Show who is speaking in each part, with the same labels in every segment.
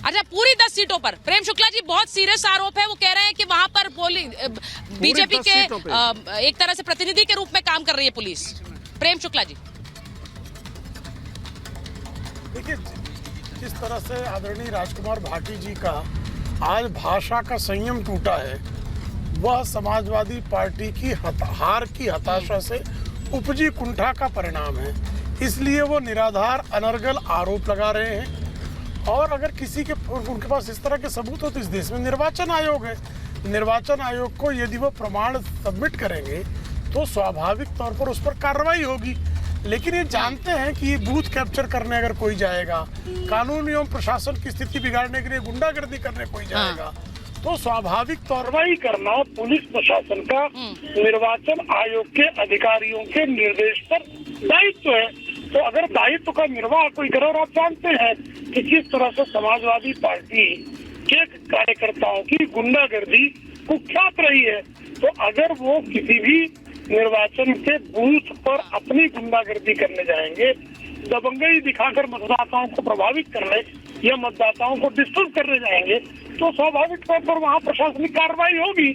Speaker 1: अच्छा, पूरी 10 सीटों पर प्रेम शुक्ला जी, बहुत सीरियस आरोप है। वो कह रहे हैं कि वहां पर बीजेपी के एक तरह से प्रतिनिधि के रूप में काम कर रही है पुलिस। प्रेम शुक्ला जी,
Speaker 2: देखिए, जिस तरह से आदरणीय राजकुमार भाटी जी का आज भाषा का संयम टूटा है, वह समाजवादी पार्टी की हार की हताशा से उपजी कुंठा का परिणाम है। इसलिए वो निराधार अनर्गल आरोप लगा रहे हैं। और अगर किसी के उनके पास इस तरह के सबूत हो तो इस देश में निर्वाचन आयोग है। निर्वाचन आयोग को यदि वो प्रमाण सबमिट करेंगे तो स्वाभाविक तौर पर उस पर कार्रवाई होगी। लेकिन ये जानते हैं कि ये बूथ कैप्चर करने अगर कोई जाएगा, कानून एवं प्रशासन की स्थिति बिगाड़ने के लिए गुंडागर्दी करने कोई जाएगा, तो स्वाभाविक कार्रवाई करना पुलिस प्रशासन का निर्वाचन आयोग के अधिकारियों के निर्देश पर दायित्व है। तो अगर दायित्व का निर्वाह कोई करे, और आप जानते हैं कि किस तरह से समाजवादी पार्टी के कार्यकर्ताओं की गुंडागर्दी कुख्यात रही है, तो अगर वो किसी भी निर्वाचन के बूथ पर अपनी गुंडागर्दी करने जाएंगे, दबंगई दिखाकर मतदाताओं को प्रभावित करने या मतदाताओं को डिस्टर्ब करने जाएंगे, तो स्वाभाविक तौर पर वहाँ प्रशासनिक कार्रवाई होगी।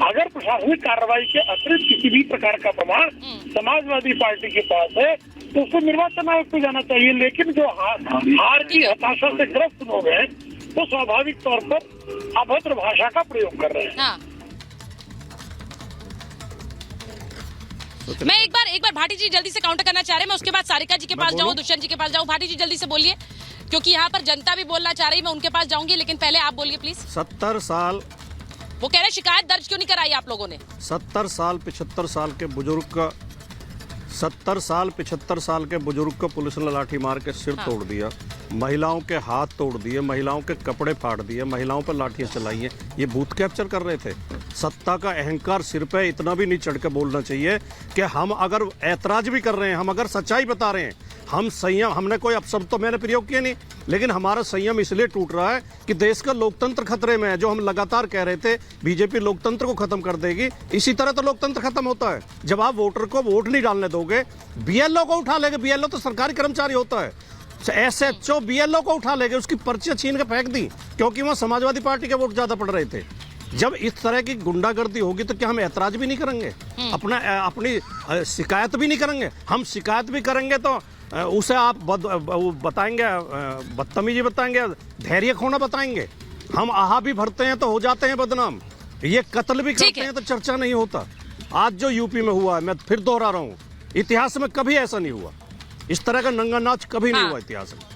Speaker 2: अगर प्रशासनिक कार्रवाई के अतिरिक्त किसी भी प्रकार का प्रमाण समाजवादी पार्टी के पास है तो उसको निर्वाचन आयोग को जाना चाहिए। लेकिन जो हार की हताशा से ग्रस्त लोग हैं वो स्वाभाविक तौर पर अभद्र भाषा का प्रयोग कर रहे हैं।
Speaker 1: मैं एक बार भाटी जी जल्दी से काउंटर करना चाह रहे हैं। मैं उसके बाद सारिका जी के पास जाऊं, दुष्यंत जी के पास जाऊं। भाटी जी जल्दी से बोलिए, क्योंकि यहाँ पर जनता भी बोलना चाह रही है। मैं उनके पास जाऊंगी, लेकिन पहले आप बोलिए प्लीज।
Speaker 3: 70 साल
Speaker 1: वो कह रहे हैं शिकायत दर्ज क्यों नहीं कराई आप लोगों ने?
Speaker 3: 70 साल 75 साल के बुजुर्ग का 70 साल 75 साल के बुजुर्ग को पुलिस ने लाठी मार के सिर तोड़ दिया, महिलाओं के हाथ तोड़ दिए, महिलाओं के कपड़े फाड़ दिए, महिलाओं पर लाठियां चलाई हैं। ये बूथ कैप्चर कर रहे थे। सत्ता का अहंकार सिर पे इतना भी नहीं चढ़ के बोलना चाहिए कि हम अगर ऐतराज भी कर रहे हैं, हम अगर सच्चाई बता रहे हैं, हम संयम, हमने कोई अपशब्द तो मैंने प्रयोग किया नहीं, लेकिन हमारा संयम इसलिए टूट रहा है कि देश का लोकतंत्र खतरे में है। जो हम लगातार कह रहे थे बीजेपी लोकतंत्र को खत्म कर देगी, इसी तरह तो लोकतंत्र खत्म होता है। जब आप वोटर को वोट नहीं डालने दोगे, बीएलओ को उठा लेंगे, बीएलओ तो सरकारी कर्मचारी होता है, एसएचओ बीएलओ को उठा लेंगे, उसकी पर्चियां छीन के फेंक दी क्योंकि वहां समाजवादी पार्टी के वोट ज्यादा पड़ रहे थे। जब इस तरह की गुंडागर्दी होगी तो क्या हम ऐतराज भी नहीं करेंगे, अपनी शिकायत भी नहीं करेंगे? हम शिकायत भी करेंगे तो उसे आप बताएंगे, बदतमीजी बताएंगे, धैर्य खोना बताएंगे। हम आहा भी भरते हैं तो हो जाते हैं बदनाम, ये कत्ल भी करते हैं तो चर्चा नहीं होता। आज जो यूपी में हुआ है, मैं फिर दोहरा रहा हूँ, इतिहास में कभी ऐसा नहीं हुआ, इस तरह का नंगा नाच कभी नहीं हुआ इतिहास में।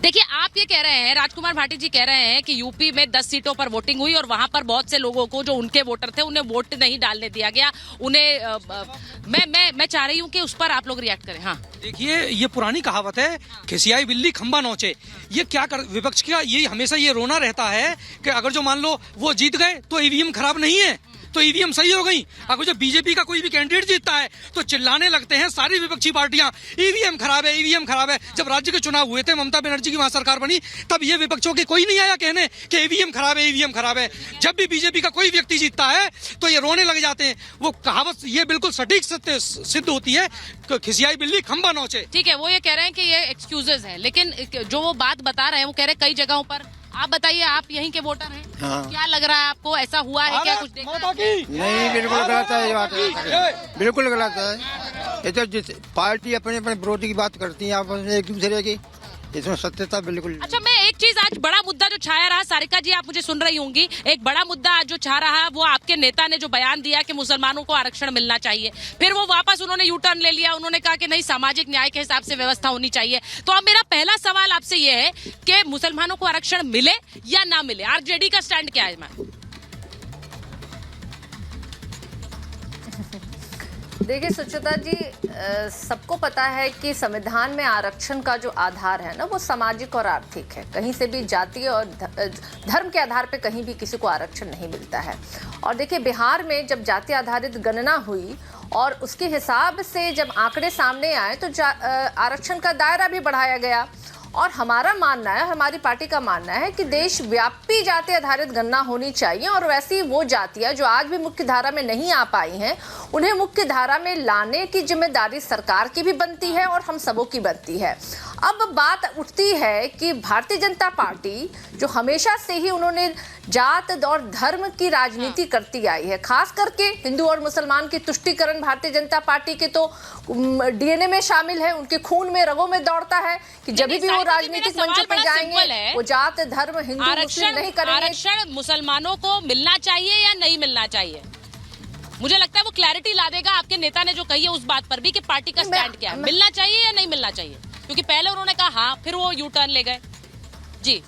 Speaker 1: देखिए, आप ये कह रहे हैं, राजकुमार भाटी जी कह रहे हैं कि यूपी में 10 सीटों पर वोटिंग हुई और वहां पर बहुत से लोगों को जो उनके वोटर थे उन्हें वोट नहीं डालने दिया गया। उन्हें मैं चाह रही हूं कि उस पर आप लोग रिएक्ट करें। हाँ,
Speaker 4: देखिए, ये पुरानी कहावत है, खिसियाई बिल्ली खंबा नोचे। ये क्या कर, विपक्ष का ये हमेशा ये रोना रहता है कि अगर जो मान लो वो जीत गए तो ईवीएम खराब नहीं है, तो ईवीएम सही हो गई। अगर जो बीजेपी का कोई भी कैंडिडेट जीतता है तो चिल्लाने लगते हैं सारी विपक्षी पार्टियां, ईवीएम खराब है, ईवीएम खराब है। जब राज्य के चुनाव हुए थे, ममता बनर्जी की वहां सरकार बनी, तब ये विपक्षों के कोई नहीं आया कहने कि ईवीएम खराब है, ईवीएम खराब है। जब भी बीजेपी का कोई व्यक्ति जीतता है तो ये रोने लग जाते हैं। वो कहावत ये बिल्कुल सटीक सत्य सिद्ध होती है, खिसियाई बिल्ली खंबा नोचे।
Speaker 1: ठीक है, वो ये कह रहे हैं कि ये एक्सक्यूजेज है, लेकिन जो वो बात बता रहे हैं वो कह रहे हैं कई जगहों पर। आप बताइए, आप यहीं के वोटर हैं,
Speaker 5: हाँ।
Speaker 1: क्या लग रहा है आपको? ऐसा हुआ है क्या? कुछ देखा है?
Speaker 5: नहीं, बिल्कुल गलत है ये बात, बिल्कुल गलत है। ये तो पार्टी अपने अपने विरोधी की बात करती है आपस में एक दूसरे की, इसमें सत्यता बिल्कुल।
Speaker 1: अच्छा, मैं एक चीज, आज बड़ा मुद्दा जो छाया रहा, सारिका जी आप मुझे सुन रही होंगी, एक बड़ा मुद्दा आज जो छा रहा, वो आपके नेता ने जो बयान दिया कि मुसलमानों को आरक्षण मिलना चाहिए, फिर वो वापस उन्होंने यू टर्न ले लिया, उन्होंने कहा कि नहीं, सामाजिक न्याय के हिसाब से व्यवस्था होनी चाहिए। तो अब मेरा पहला सवाल आपसे ये है कि मुसलमानों को आरक्षण मिले या ना मिले, आरजेडी का स्टैंड क्या है? मैं
Speaker 6: देखिए सुचिता जी, सबको पता है कि संविधान में आरक्षण का जो आधार है ना, वो सामाजिक और आर्थिक है। कहीं से भी जाति और धर्म के आधार पे कहीं भी किसी को आरक्षण नहीं मिलता है। और देखिए, बिहार में जब जाति आधारित गणना हुई और उसके हिसाब से जब आंकड़े सामने आए तो आरक्षण का दायरा भी बढ़ाया गया। और हमारा मानना है, हमारी पार्टी का मानना है कि देशव्यापी जाति आधारित गणना होनी चाहिए। और वैसी वो जातियां जो आज भी मुख्य धारा में नहीं आ पाई हैं, उन्हें मुख्य धारा में लाने की जिम्मेदारी सरकार की भी बनती है और हम सबों की बनती है। अब बात उठती है कि भारतीय जनता पार्टी जो हमेशा से ही उन्होंने जात और धर्म की राजनीति करती आई है, खास करके हिंदू और मुसलमान की तुष्टीकरण भारतीय जनता पार्टी के तो डीएनए में शामिल है, उनके खून में रगों में दौड़ता है कि जब भी वो राजनीतिक मंचों पर जाएंगे वो जात धर्म हिंदू मुस्लिम नहीं करेंगे।
Speaker 1: आरक्षण मुसलमानों को मिलना चाहिए या नहीं मिलना चाहिए, मुझे लगता है वो क्लैरिटी ला देगा। आपके नेता ने जो कही है उस बात पर भी कि पार्टी का स्टैंड क्या है, मिलना चाहिए या नहीं मिलना चाहिए, क्योंकि पहले उन्होंने कहा हाँ, फिर वो यू टर्न ले गए। जी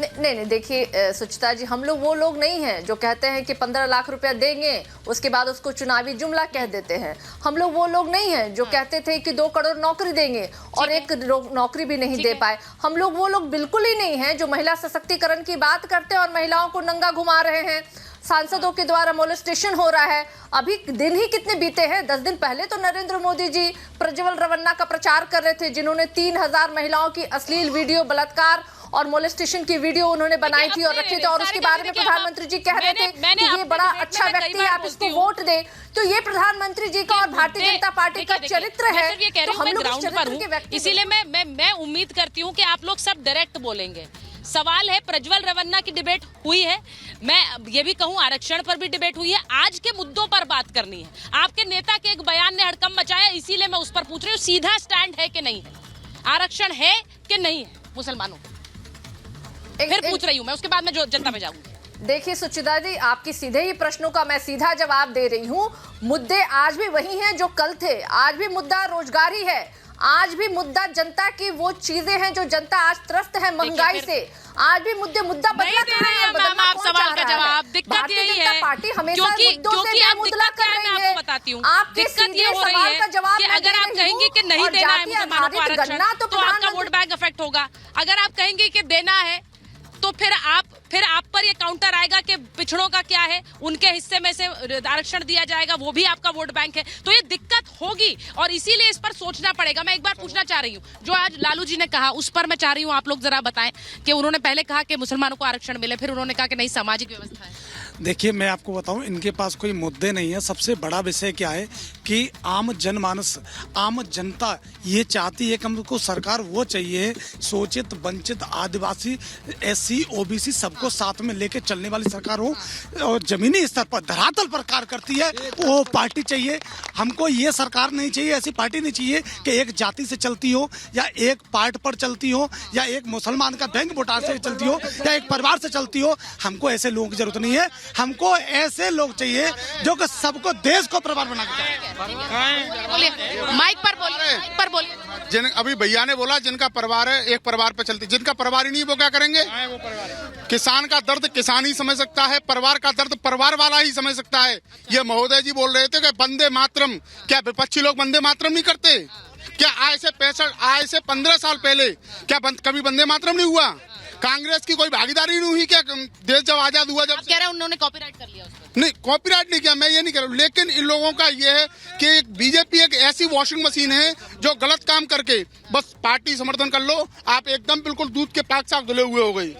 Speaker 6: नहीं देखिए सुचिता जी, हम लोग वो लोग नहीं हैं जो कहते हैं कि 15 लाख रुपया देंगे उसके बाद उसको चुनावी जुमला कह देते हैं। हम लोग वो लोग नहीं हैं जो कहते थे कि 2 करोड़ नौकरी देंगे और एक नौकरी भी नहीं दे पाए। हम लोग वो लोग बिल्कुल ही नहीं हैं जो महिला सशक्तिकरण की बात करते हैं और महिलाओं को नंगा घुमा रहे हैं। सांसदों के द्वारा मोलेस्टेशन हो रहा है। अभी दिन ही कितने बीते हैं, 10 दिन पहले तो नरेंद्र मोदी जी प्रज्वल रवन्ना का प्रचार कर रहे थे, जिन्होंने 3000 महिलाओं की अश्लील वीडियो, बलात्कार और मोलेस्टेशन की वीडियो उन्होंने बनाई थी और रखी थी, और उसके बारे में प्रधानमंत्री जी कह रहे थे कि ये बड़ा अच्छा व्यक्ति है, आप इसको वोट दें। तो ये प्रधानमंत्री जी का और भारतीय जनता पार्टी का चरित्र है। तो हम लोग इस चरित्र के व्यक्ति,
Speaker 1: इसीलिए मैं उम्मीद करती हूँ कि आप लोग सब डायरेक्ट बोलेंगे। सवाल है, प्रज्वल रवन्ना की डिबेट हुई है, मैं ये भी कहूँ आरक्षण पर भी डिबेट हुई है, आज के मुद्दों पर बात करनी है। आपके नेता के एक बयान ने हड़कंप मचाया, इसीलिए मैं उस पर पूछ रही हूँ, सीधा स्टैंड है कि नहीं है, आरक्षण है कि नहीं है मुसलमानों को, फिर पूछ रही हूँ मैं, उसके बाद मैं जो जनता में जाऊंगी।
Speaker 6: देखिए सुचिता जी, आपकी सीधे ही प्रश्नों का मैं सीधा जवाब दे रही हूँ। मुद्दे आज भी वही हैं जो कल थे। आज भी मुद्दा रोजगारी है, आज भी मुद्दा जनता की वो चीजें हैं जो जनता आज त्रस्त है महंगाई से। आज भी मुद्दा बदला कहाँ है, बदलना
Speaker 1: आप
Speaker 6: कौन
Speaker 1: सवाल
Speaker 6: चाह
Speaker 1: का
Speaker 6: रहा है?
Speaker 1: जवाब, दिक्कत
Speaker 6: भारतीय
Speaker 1: यही
Speaker 6: जनता
Speaker 1: है
Speaker 6: पार्टी हमेशा
Speaker 1: क्योंकि
Speaker 6: मुद्दों से
Speaker 1: अब
Speaker 6: मुद्दा
Speaker 1: दिक्कत
Speaker 6: कर
Speaker 1: क्या है,
Speaker 6: रही
Speaker 1: मैं
Speaker 6: है।
Speaker 1: आपको बताती हूँ।
Speaker 6: आपके
Speaker 1: दिक्कत ये
Speaker 6: सीधे
Speaker 1: हो रही
Speaker 6: सवाल
Speaker 1: है
Speaker 6: का जवाब
Speaker 1: कि
Speaker 6: मैं
Speaker 1: अगर
Speaker 6: दे
Speaker 1: आप
Speaker 6: रही
Speaker 1: कहेंगे
Speaker 6: हूँ,
Speaker 1: कि नहीं
Speaker 6: और
Speaker 1: देना है
Speaker 6: जाति
Speaker 1: मुसलमानों को
Speaker 6: आधारित
Speaker 1: आरक्षण,
Speaker 6: गणना तो
Speaker 1: तो आपका
Speaker 6: प्रधानमंत्री
Speaker 1: वोट बैंक इफेक्ट होगा। अगर आप कहेंगे कि देना है तो फिर आप पर ये काउंटर आएगा कि पिछड़ों का क्या है, उनके हिस्से में से आरक्षण दिया जाएगा, वो भी आपका वोट बैंक है। तो ये दिक्कत होगी और इसीलिए इस पर सोचना पड़ेगा। मैं एक बार पूछना चाह रही हूँ, जो आज लालू जी ने कहा उस पर मैं चाह रही हूँ आप लोग जरा बताएं कि उन्होंने पहले कहा कि मुसलमानों को आरक्षण मिले, फिर उन्होंने कहा कि नहीं सामाजिक व्यवस्था है।
Speaker 7: देखिए, मैं आपको बताऊं, इनके पास कोई मुद्दे नहीं है। सबसे बड़ा विषय क्या है कि आम जनमानस, आम जनता ये चाहती है कि हमको सरकार वो चाहिए, शोषित, वंचित, आदिवासी, SC, OBC सबको साथ में लेके चलने वाली सरकार हो और जमीनी स्तर पर, धरातल पर कार्य करती है, वो पार्टी चाहिए। हमको ये सरकार नहीं चाहिए, ऐसी पार्टी नहीं चाहिए कि एक जाति से चलती हो या एक पार्ट पर चलती हो या एक मुसलमान का बैंक वोटार से चलती हो या एक परिवार से चलती हो। हमको ऐसे लोगों की जरूरत नहीं है। हमको ऐसे लोग चाहिए जो कि सबको, देश को परिवार बना के
Speaker 1: बोलिए, माइक पर बोलिए।
Speaker 8: जिन अभी भैया ने बोला जिनका परिवार है, एक परिवार पे चलती, जिनका परिवार ही नहीं वो क्या करेंगे? किसान का दर्द किसान ही समझ सकता है, परिवार का दर्द परिवार वाला ही समझ सकता है। ये महोदय जी बोल रहे थे कि वंदे मातरम, क्या विपक्षी लोग वंदे मातरम नहीं करते? क्या आज से 15 साल पहले क्या कभी वंदे मातरम नहीं हुआ? कांग्रेस की कोई भागीदारी नहीं हुई क्या देश जब आजाद हुआ? जब
Speaker 1: कह रहे हैं उन्होंने कॉपीराइट कर लिया उसको।
Speaker 8: नहीं, कॉपीराइट नहीं किया, मैं ये नहीं कर रहा हूँ, लेकिन इन लोगों का ये है कि बीजेपी एक ऐसी वॉशिंग मशीन है जो गलत काम करके बस पार्टी समर्थन कर लो, आप एकदम बिल्कुल दूध के पाक साफ धुले हुए हो गई।